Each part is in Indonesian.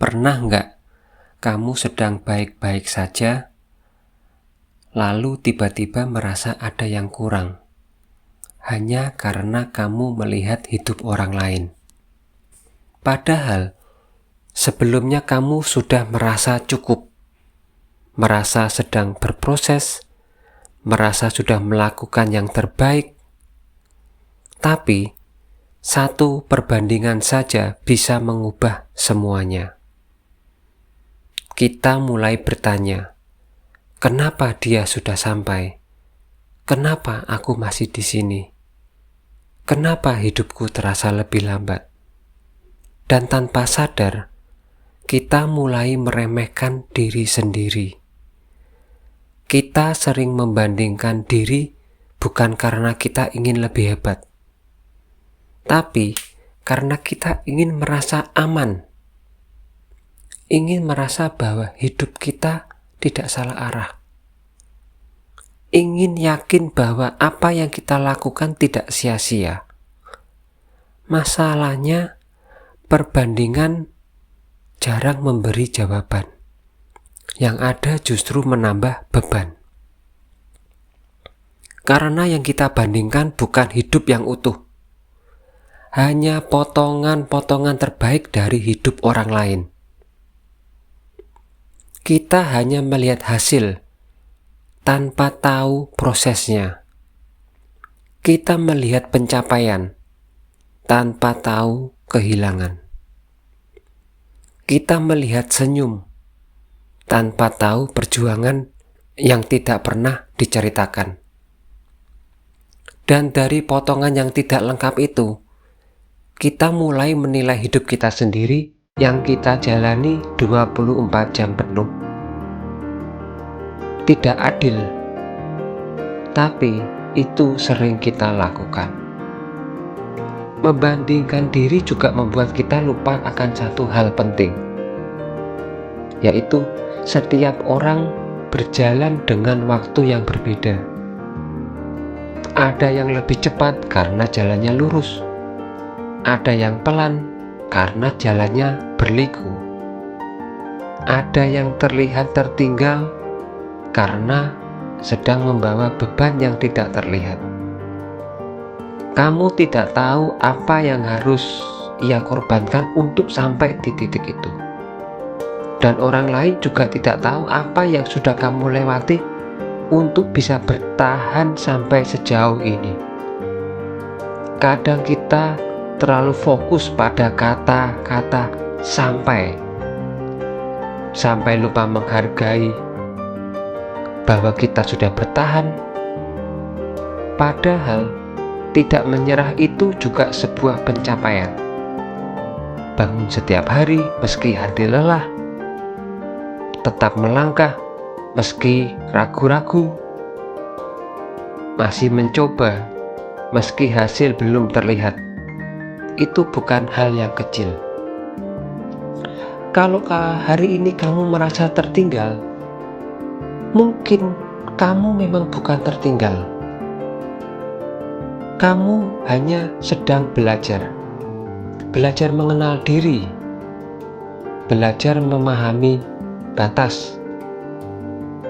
Pernah nggak kamu sedang baik-baik saja, lalu tiba-tiba merasa ada yang kurang, hanya karena kamu melihat hidup orang lain? Padahal sebelumnya kamu sudah merasa cukup, merasa sedang berproses, merasa sudah melakukan yang terbaik. Tapi satu perbandingan saja bisa mengubah semuanya. Kita mulai bertanya, kenapa dia sudah sampai? Kenapa aku masih di sini? Kenapa hidupku terasa lebih lambat? Dan tanpa sadar, kita mulai meremehkan diri sendiri. Kita sering membandingkan diri bukan karena kita ingin lebih hebat, tapi karena kita ingin merasa aman, ingin merasa bahwa hidup kita tidak salah arah, ingin yakin bahwa apa yang kita lakukan tidak sia-sia. Masalahnya, perbandingan jarang memberi jawaban. Yang ada justru menambah beban. Karena yang kita bandingkan bukan hidup yang utuh, hanya potongan-potongan terbaik dari hidup orang lain. Kita hanya melihat hasil tanpa tahu prosesnya. Kita melihat pencapaian tanpa tahu kehilangan. Kita melihat senyum tanpa tahu perjuangan yang tidak pernah diceritakan. Dan dari potongan yang tidak lengkap itu, kita mulai menilai hidup kita sendiri yang kita jalani 24 jam penuh. Tidak adil, tapi itu sering kita lakukan. Membandingkan diri juga membuat kita lupa akan satu hal penting, yaitu setiap orang berjalan dengan waktu yang berbeda. Ada yang lebih cepat karena jalannya lurus, ada yang pelan karena jalannya berliku, ada yang terlihat tertinggal karena sedang membawa beban yang tidak terlihat. Kamu tidak tahu apa yang harus ia korbankan untuk sampai di titik itu. Dan orang lain juga tidak tahu apa yang sudah kamu lewati untuk bisa bertahan sampai sejauh ini. Kadang kita terlalu fokus pada kata-kata sampai lupa menghargai bahwa kita sudah bertahan. Padahal tidak menyerah itu juga sebuah pencapaian. Bangun setiap hari meski hati lelah, tetap melangkah meski ragu-ragu, masih mencoba meski hasil belum terlihat. Itu bukan hal yang kecil. Kalau hari ini kamu merasa tertinggal, mungkin kamu memang bukan tertinggal. Kamu hanya sedang belajar mengenal diri, belajar memahami batas,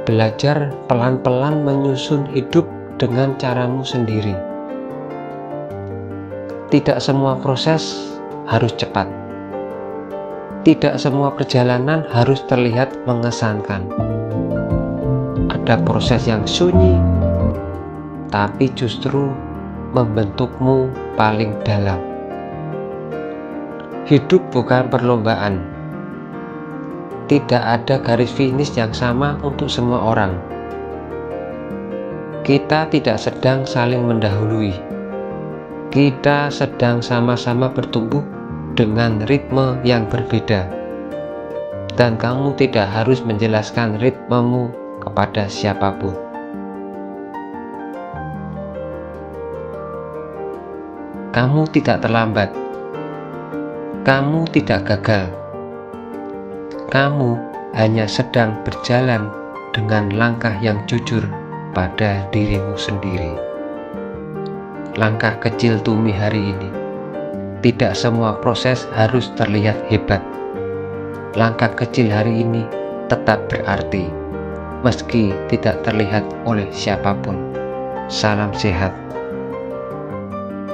belajar pelan-pelan menyusun hidup dengan caramu sendiri. Tidak semua proses harus cepat. Tidak semua perjalanan harus terlihat mengesankan. Ada proses yang sunyi, tapi justru membentukmu paling dalam. Hidup bukan perlombaan. Tidak ada garis finish yang sama untuk semua orang. Kita tidak sedang saling mendahului. Kita sedang sama-sama bertumbuh dengan ritme yang berbeda. Dan kamu tidak harus menjelaskan ritmemu kepada siapapun. Kamu tidak terlambat. Kamu tidak gagal. Kamu hanya sedang berjalan dengan langkah yang jujur pada dirimu sendiri. Langkah kecil Tumi hari ini. Tidak semua proses harus terlihat hebat. langkah kecil hari ini tetap berarti, meski tidak terlihat oleh siapapun. Salam sehat.